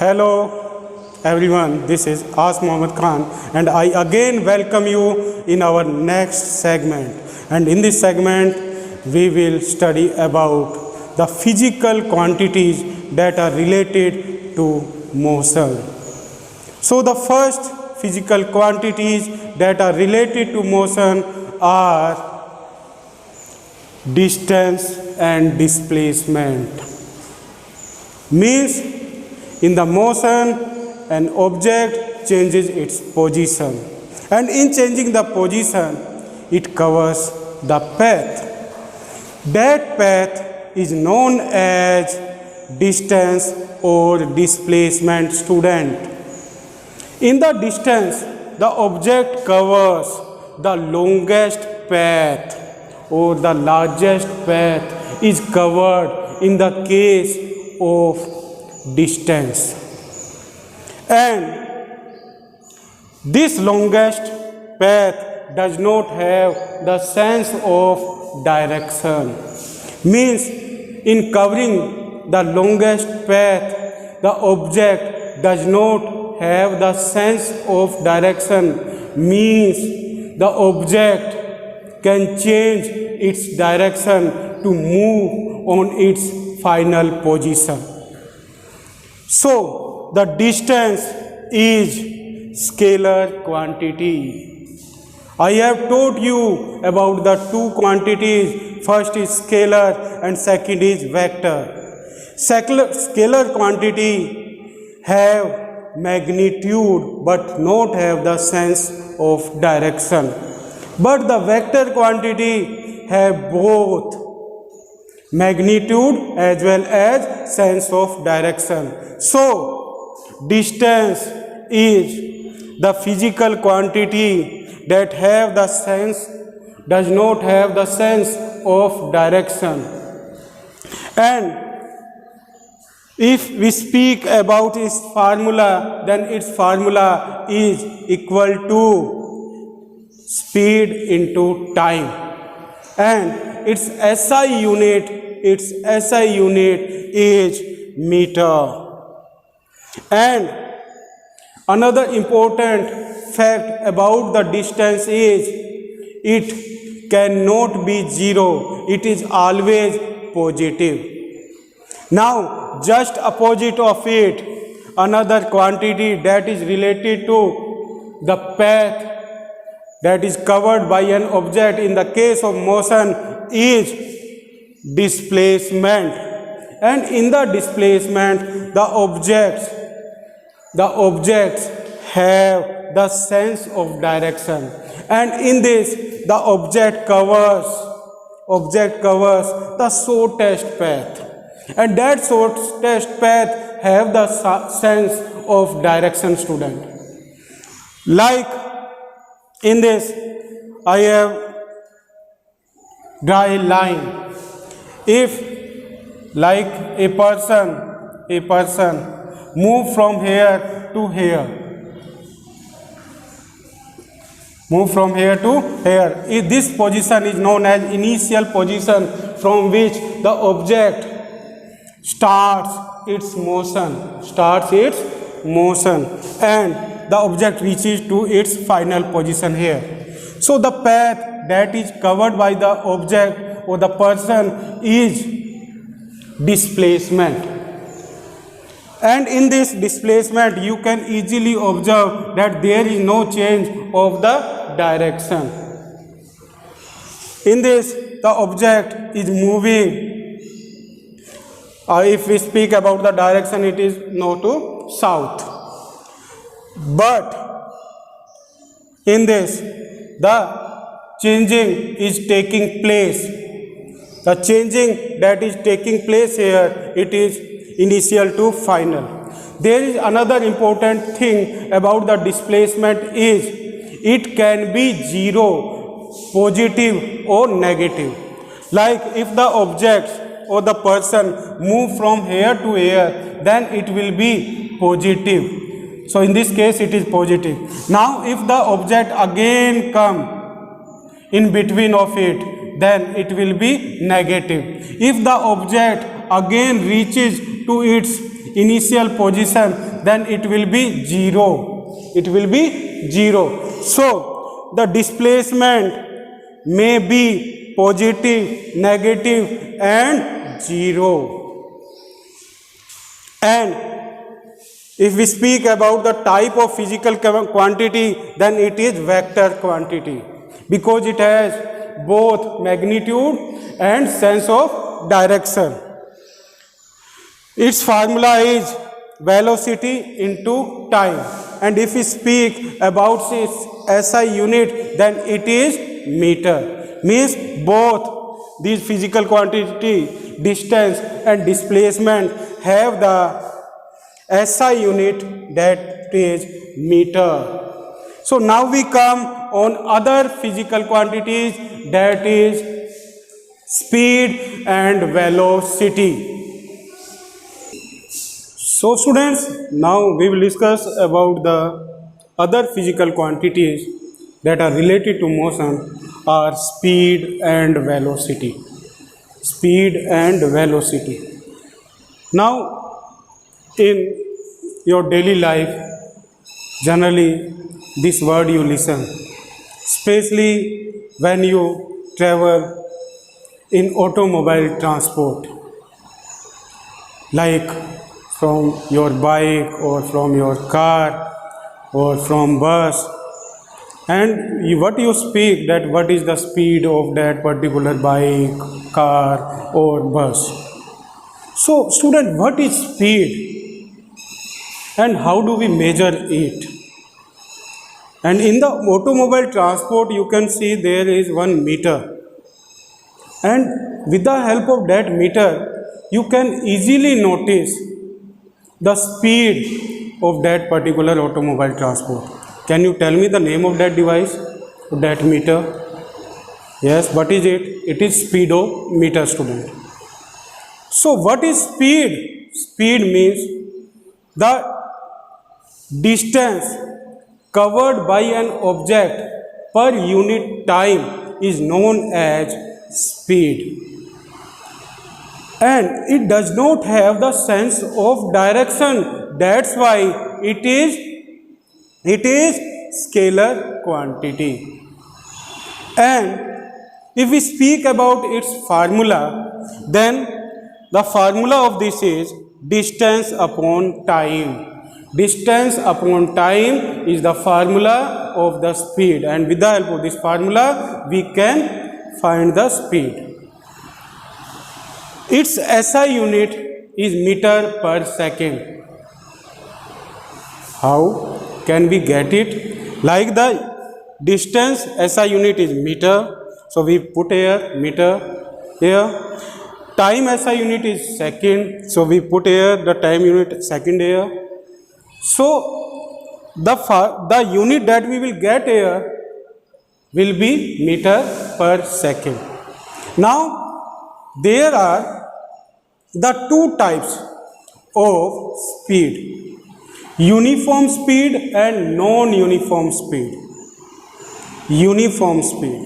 Hello everyone, this is As Mohammad Khan and I again welcome you in our next segment. And in this segment, we will study about the physical quantities that are related to motion. So the first physical quantities that are related to motion are distance and displacement. Means in the motion, an object changes its position, and in changing the position, it covers the path. That path is known as distance or displacement, student. In the distance, the object covers the longest path or the largest path is covered in the case of distance, and this longest path does not have the sense of direction. Means in covering the longest path, the object does not have the sense of direction. Means the object can change its direction to move on its final position. So the distance is scalar quantity. I have taught you about the two quantities. First is scalar and second is vector. Scalar quantity have magnitude but not have the sense of direction. But the vector quantity have both magnitude as well as sense of direction. So distance is the physical quantity that have the sense, does not have the sense of direction. And if we speak about its formula, then its formula is equal to speed into time, and its SI unit is meter. And another important fact about the distance is it cannot be zero, it is always positive. Now just opposite of it, another quantity that is related to the path that is covered by an object in the case of motion is displacement. And in the displacement, the objects have the sense of direction, and in this the object covers the shortest path, and that shortest path have the sense of direction, student. Like in this, I have draw a line. If like a person move from here to here, if this position is known as initial position from which the object starts its motion, and the object reaches to its final position here. So the path that is covered by the object or the person is displacement. And in this displacement, you can easily observe that there is no change of the direction. In this, the object is moving. If we speak about the direction, it is north to south. But in this, the changing is taking place. The changing that is taking place here, it is initial to final. There is another important thing about the displacement is it can be zero, positive or negative. Like if the object or the person move from here to here, then it will be positive. So in this case it is positive. Now if the object again come in between of it, then it will be negative. If the object again reaches to its initial position, then it will be 0. It will be 0. So the displacement may be positive, negative and 0. And if we speak about the type of physical quantity, then it is vector quantity, because it has both magnitude and sense of direction. Its formula is velocity into time, and if we speak about its SI unit, then it is meter. Means both these physical quantity, distance and displacement, have the SI unit, that is meter. So now we come on other physical quantities, that is speed and velocity. So students, now we will discuss about the other physical quantities that are related to motion are speed and velocity. Speed and velocity. Now in your daily life, generally this word you listen, especially when you travel in automobile transport, like from your bike or from your car or from bus, and what you speak, that what is the speed of that particular bike, car or bus. So student, what is speed and how do we measure it? And in the automobile transport, you can see there is one meter, and with the help of that meter, you can easily notice the speed of that particular automobile transport. Can you tell me the name of that device, that meter? Yes, what is it? It is speedometer, student. So what is speed? Speed means the distance covered by an object per unit time is known as speed, and it does not have the sense of direction. That's why it is scalar quantity. And if we speak about its formula, then the formula of this is distance upon time. Distance upon time is the formula of the speed, and with the help of this formula we can find the speed. Its SI unit is meter per second. How can we get it? Like the distance SI unit is meter, so we put here meter here. Time SI unit is second, so we put here the time unit second here. So the unit that we will get here will be meter per second. Now there are the two types of speed: uniform speed and non-uniform speed. Uniform speed,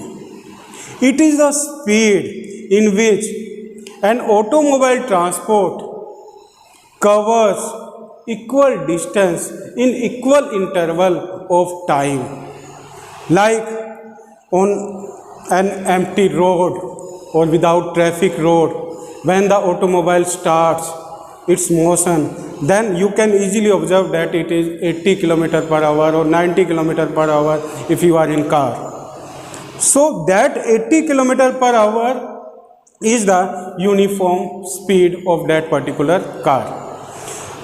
it is the speed in which an automobile transport covers equal distance in equal interval of time, like on an empty road or without traffic road. When the automobile starts its motion, then you can easily observe that it is 80 km per hour or 90 km per hour if you are in car. So that 80 km per hour is the uniform speed of that particular car.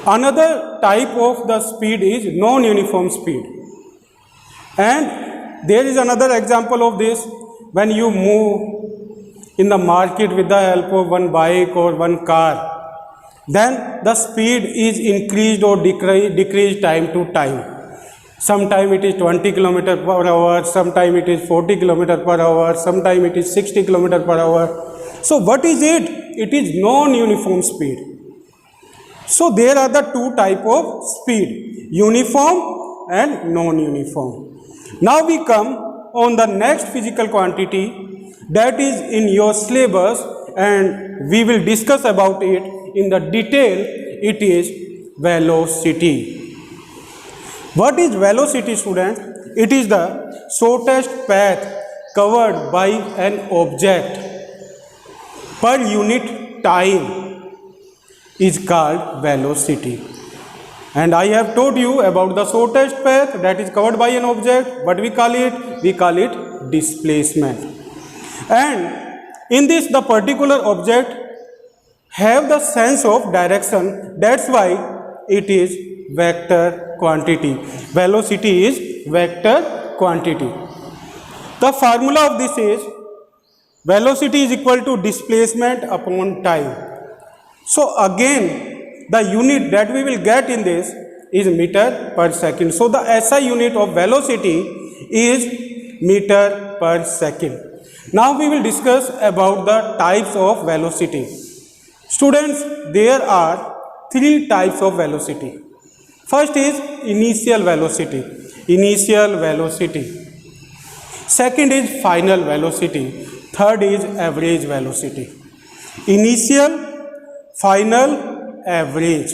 Another type of the speed is non-uniform speed, and there is another example of this. When you move in the market with the help of one bike or one car, then the speed is increased or decreased time to time. Sometime it is 20 km per hour, sometime it is 40 km per hour, sometime it is 60 km per hour. So what is it? It is non-uniform speed. So there are the two types of speed, uniform and non-uniform. Now we come on the next physical quantity that is in your syllabus, and we will discuss about it in the detail. It is velocity. What is velocity, student? It is the shortest path covered by an object per unit time is called velocity. And I have told you about the shortest path that is covered by an object. What we call it? We call it displacement. And in this, the particular object have the sense of direction. That's why it is vector quantity. Velocity is vector quantity. The formula of this is velocity is equal to displacement upon time. So again, the unit that we will get in this is meter per second. So the SI unit of velocity is meter per second. Now we will discuss about the types of velocity. Students, there are three types of velocity. First is initial velocity. Initial velocity. Second is final velocity. Third is average velocity. Initial, final, average.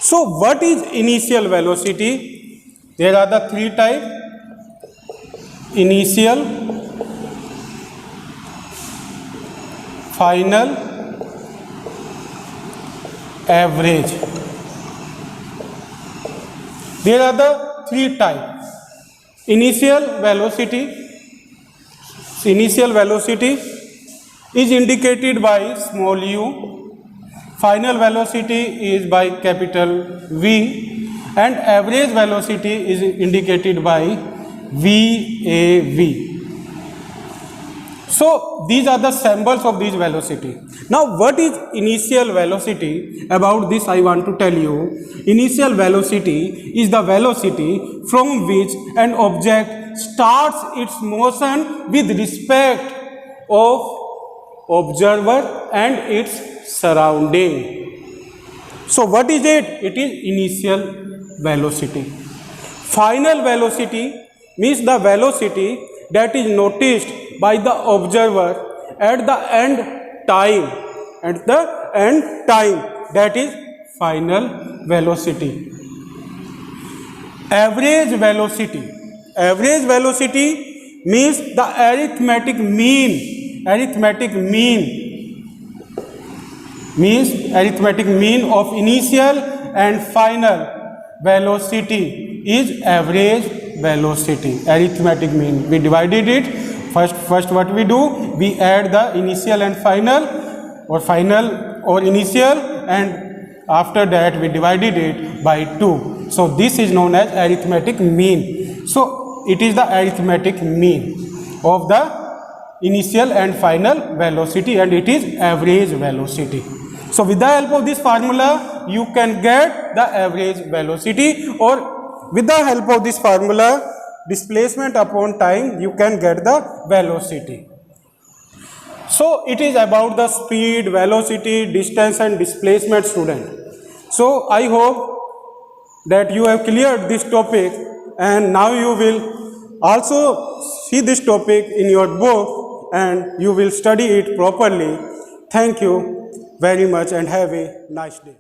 So what is initial velocity? There are the three types. Initial, final, average. There are the three types. Initial velocity is indicated by small u, final velocity is by capital V, and average velocity is indicated by VAV. So these are the symbols of these velocity. Now what is initial velocity? About this I want to tell you. Initial velocity is the velocity from which an object starts its motion with respect of observer and its surrounding. So what is it? It is initial velocity. Final velocity means the velocity that is noticed by the observer at the end time. At the end time, that is final velocity. Average velocity. Average velocity means the arithmetic mean. Arithmetic mean of initial and final velocity is average velocity. Arithmetic mean. We divided it. First what we do? We add the initial and final or initial, and after that we divided it by 2. So this is known as arithmetic mean. So it is the arithmetic mean of the initial and final velocity, and it is average velocity. So with the help of this formula you can get the average velocity, or with the help of this formula displacement upon time you can get the velocity. So it is about the speed, velocity, distance and displacement, student. So I hope that you have cleared this topic, and now you will also see this topic in your book and you will study it properly. Thank you very much and have a nice day.